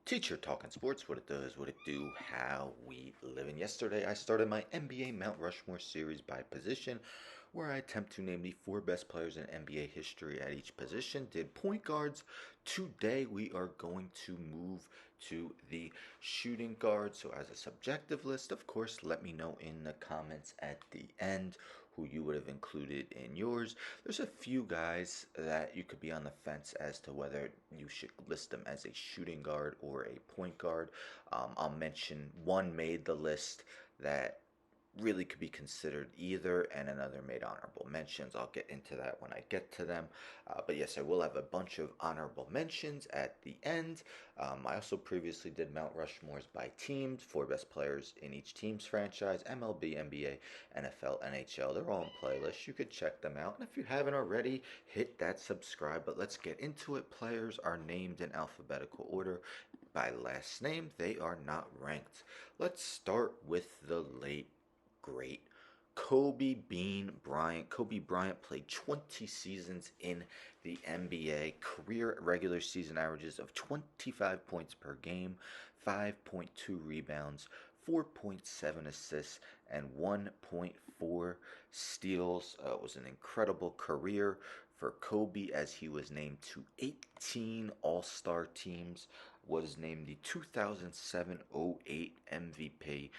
Teacher talking sports, what it does, what it do, how we living. Yesterday, I started my NBA Mount Rushmore series by position, where I attempt to name the four best players in NBA history at each position. Did point guards. Today, we are going to move to the shooting guard. So, as a subjective list, of course, let me know in the comments at the end who you would have included in yours. There's a few guys that you could be on the fence as to whether you should list them as a shooting guard or a point guard. I'll mention one made the list that really could be considered either, and another made honorable mentions. I'll get into that when I get to them. But yes, I will have a bunch of honorable mentions at the end. I also previously did Mount Rushmores by teams, four best players in each team's franchise: MLB, NBA, NFL, NHL. They're all in playlists. You could check them out. And if you haven't already, hit that subscribe. But let's get into it. Players are named in alphabetical order by last name. They are not ranked. Let's start with the late great Kobe Bean Bryant. Kobe Bryant played 20 seasons in the NBA. Career regular season averages of 25 points per game, 5.2 rebounds, 4.7 assists, and 1.4 steals. It was an incredible career for Kobe, as he was named to 18 All-Star teams, was named the 2007-08 MVP.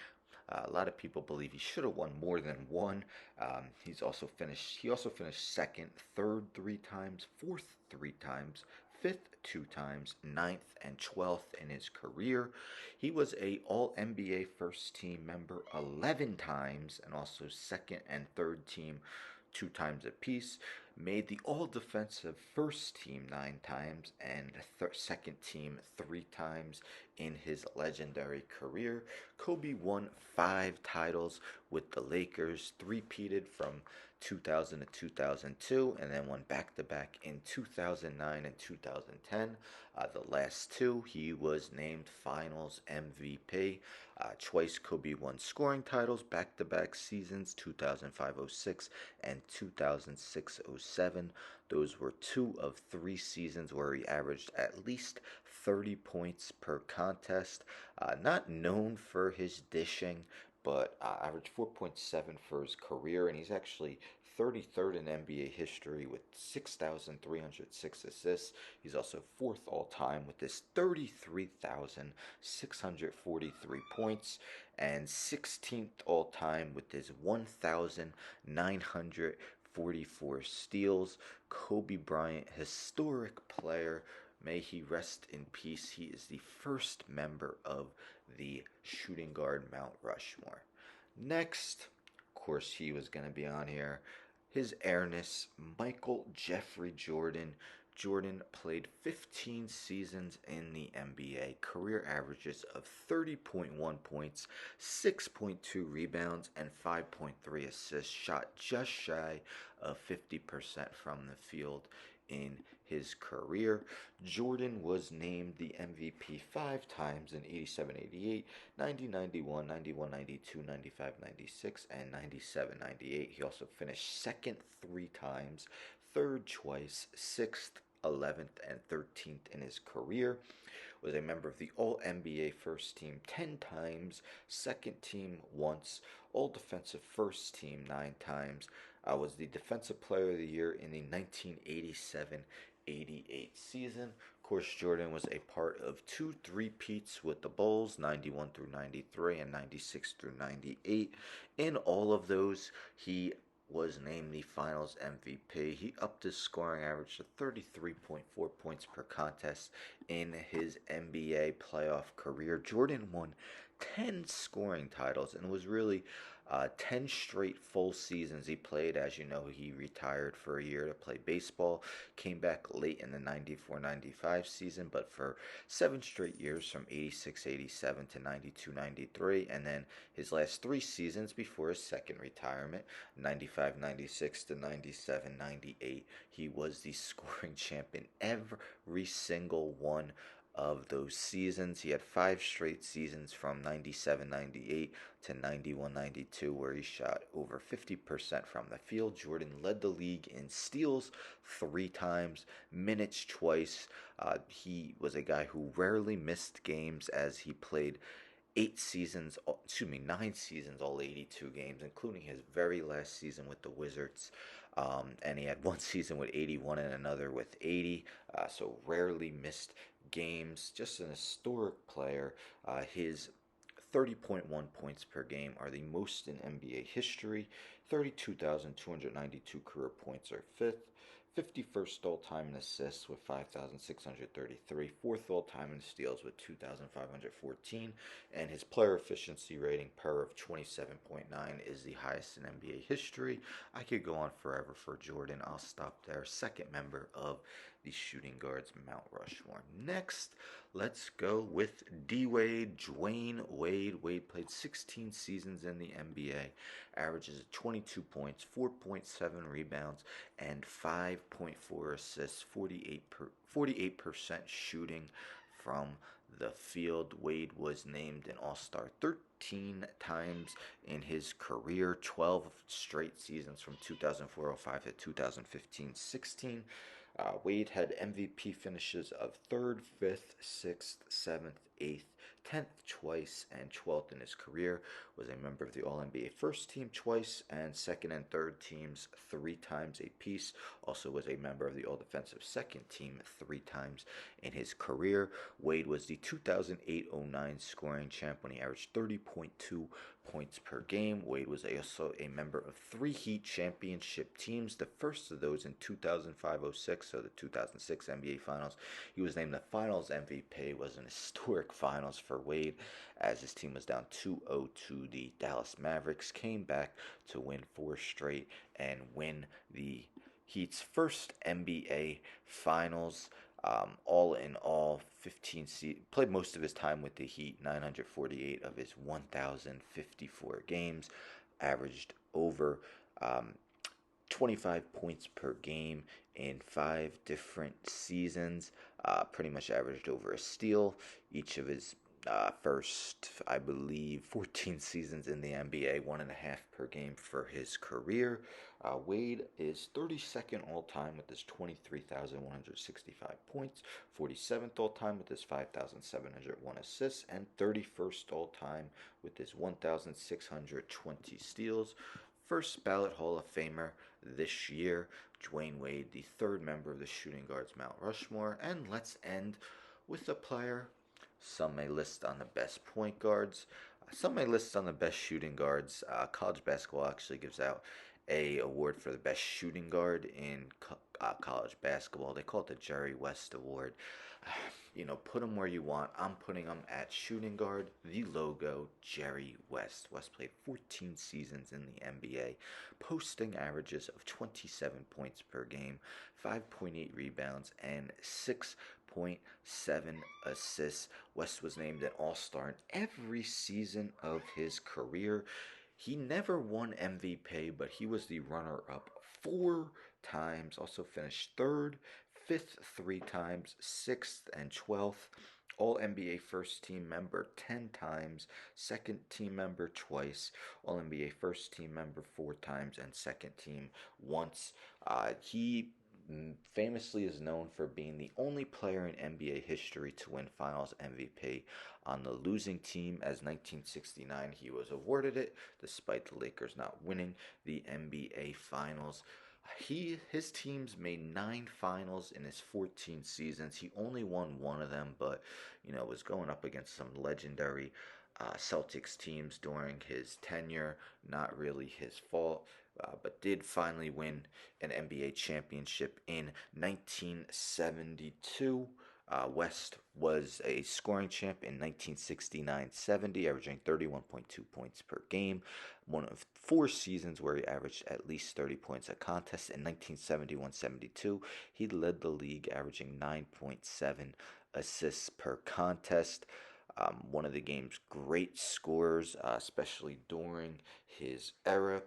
A lot of people believe he should have won more than one. He also finished second, third three times, fourth three times, fifth two times, ninth and 12th in his career. He was a All NBA first team member 11 times, and also second and third team 2 times apiece. Made the All Defensive First Team 9 times, and Second Team 3 times in his legendary career. Kobe won 5 titles with the Lakers, three-peated from 2000 to 2002, and then won back-to-back in 2009 and 2010. The last two, he was named Finals MVP. Twice Kobe won scoring titles, back-to-back seasons, 2005-06 and 2006-07. Those were 2 of 3 seasons where he averaged at least 30 points per contest. Not known for his dishing, but averaged 4.7 for his career, and he's actually 33rd in NBA history with 6,306 assists. He's also 4th all time with his 33,643 points, and 16th all time with his 1,944 steals. Kobe Bryant, historic player. May he rest in peace. He is the first member of the shooting guard Mount Rushmore. Next, of course, he was going to be on here. His airness, Michael Jeffrey Jordan. Jordan played 15 seasons in the NBA. Career averages of 30.1 points, 6.2 rebounds, and 5.3 assists. Shot just shy of 50% from the field in his career. Jordan was named the MVP 5 times in 87-88, 90-91, 91-92, 95-96, and 97-98. He also finished second 3 times, third twice, 6th, 11th, and 13th in his career. Was a member of the All-NBA First Team 10 times, Second Team once, All-Defensive First Team 9 times. Was the Defensive Player of the Year in the 1987-88 season. Of course, Jordan was a part of 2 three-peats with the Bulls, 91 through 93 and 96 through 98. In all of those, he was named the Finals MVP. He upped his scoring average to 33.4 points per contest in his NBA playoff career. Jordan won 10 scoring titles and was really 10 straight full seasons he played. As you know, he retired for a year to play baseball, came back late in the 94-95 season, but for 7 straight years from 86-87 to 92-93, and then his last 3 seasons before his second retirement, 95-96 to 97-98, he was the scoring champion every single one of those seasons. He had five straight seasons from 97-98 to 91-92 where he shot over 50% from the field. Jordan led the league in steals three times, minutes twice. He was a guy who rarely missed games as he played 9 seasons, all 82 games, including his very last season with the Wizards. And he had one season with 81 and another with 80, so rarely missed games. Just an historic player. His 30.1 points per game are the most in NBA history. 32,292 career points are fifth. 51st all-time in assists with 5,633, fourth all-time in steals with 2,514, and his player efficiency rating per of 27.9 is the highest in NBA history. I could go on forever for Jordan. I'll stop there. Second member of the shooting guards Mount Rushmore. Next, let's go with D Wade, Dwayne Wade. Wade played 16 seasons in the NBA, averages 22 points, 4.7 rebounds, and 5.4 assists, 48% shooting from the field. Wade was named an All-Star 13 times in his career, 12 straight seasons from 2004-05 to 2015-16. Wade had MVP finishes of 3rd, 5th, 6th, 7th, 8th, 10th twice, and 12th in his career. Was a member of the All-NBA first team twice, and second and third teams 3 times apiece. Also was a member of the All-Defensive second team 3 times in his career. Wade was the 2008-09 scoring champ when he averaged 30.2 points per game. Wade was also a member of 3 Heat championship teams, the first of those in 2005-06, so the 2006 NBA Finals. He was named the Finals MVP. It was an historic Finals for Wade as his team was down 2-0 to the Dallas Mavericks, came back to win 4 straight and win the Heat's first NBA Finals. All in all, played most of his time with the Heat, 948 of his 1,054 games, averaged over 25 points per game in 5 different seasons, pretty much averaged over a steal each of his first, I believe, 14 seasons in the NBA, 1.5 per game for his career. Wade is 32nd all-time with his 23,165 points, 47th all-time with his 5,701 assists, and 31st all-time with his 1,620 steals. First ballot Hall of Famer this year, Dwayne Wade, the third member of the shooting guards Mount Rushmore. And let's end with a player some may list on the best point guards. Some may list on the best shooting guards. College basketball actually gives out a award for the best shooting guard in college basketball. They call it the Jerry West Award. Put him where you want. I'm putting him at shooting guard. The logo, Jerry West. West played 14 seasons in the NBA, posting averages of 27 points per game, 5.8 rebounds, and 6.7 assists. West was named an All-Star in every season of his career. He never won MVP, but he was the runner-up 4 times. Also finished 3rd, 5th 3 times, 6th and 12th. All NBA first team member 10 times, second team member twice, All NBA first team member 4 times, and second team once. He famously is known for being the only player in NBA history to win Finals MVP on the losing team, as 1969 he was awarded it, despite the Lakers not winning the NBA Finals. His teams made 9 finals in his 14 seasons. He only won one of them, but was going up against some legendary Celtics teams during his tenure. Not really his fault, but did finally win an NBA championship in 1972. West was a scoring champ in 1969-70, averaging 31.2 points per game. One of 4 seasons where he averaged at least 30 points a contest. In 1971-72, he led the league, averaging 9.7 assists per contest. One of the game's great scorers, especially during his era.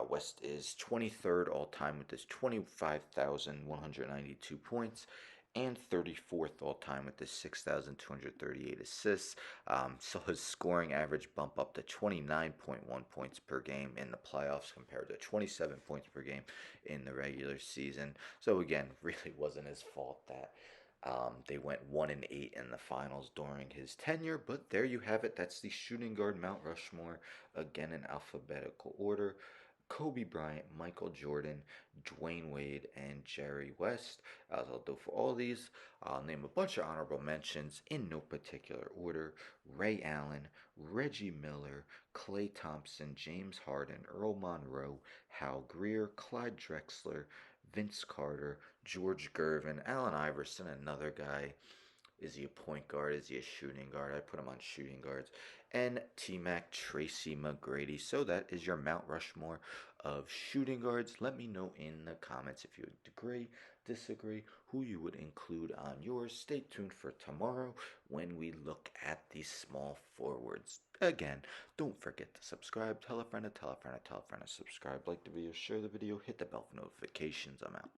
West is 23rd all time with his 25,192 points and 34th all time with his 6,238 assists. So his scoring average bump up to 29.1 points per game in the playoffs compared to 27 points per game in the regular season. So again, really wasn't his fault that they went 1-8 in the finals during his tenure, but there you have it. That's the shooting guard Mount Rushmore, again in alphabetical order. Kobe Bryant, Michael Jordan, Dwayne Wade, and Jerry West. As I'll do for all these, I'll name a bunch of honorable mentions in no particular order. Ray Allen, Reggie Miller, Klay Thompson, James Harden, Earl Monroe, Hal Greer, Clyde Drexler, Vince Carter, George Gervin, Allen Iverson, another guy. Is he a point guard? Is he a shooting guard? I put him on shooting guards. And T Mac, Tracy McGrady. So that is your Mount Rushmore of shooting guards. Let me know in the comments if you agree, disagree, who you would include on yours. Stay tuned for tomorrow when we look at the small forwards. Again, don't forget to subscribe. Tell a friend to tell a friend to tell a friend to subscribe. Like the video, share the video, hit the bell for notifications. I'm out.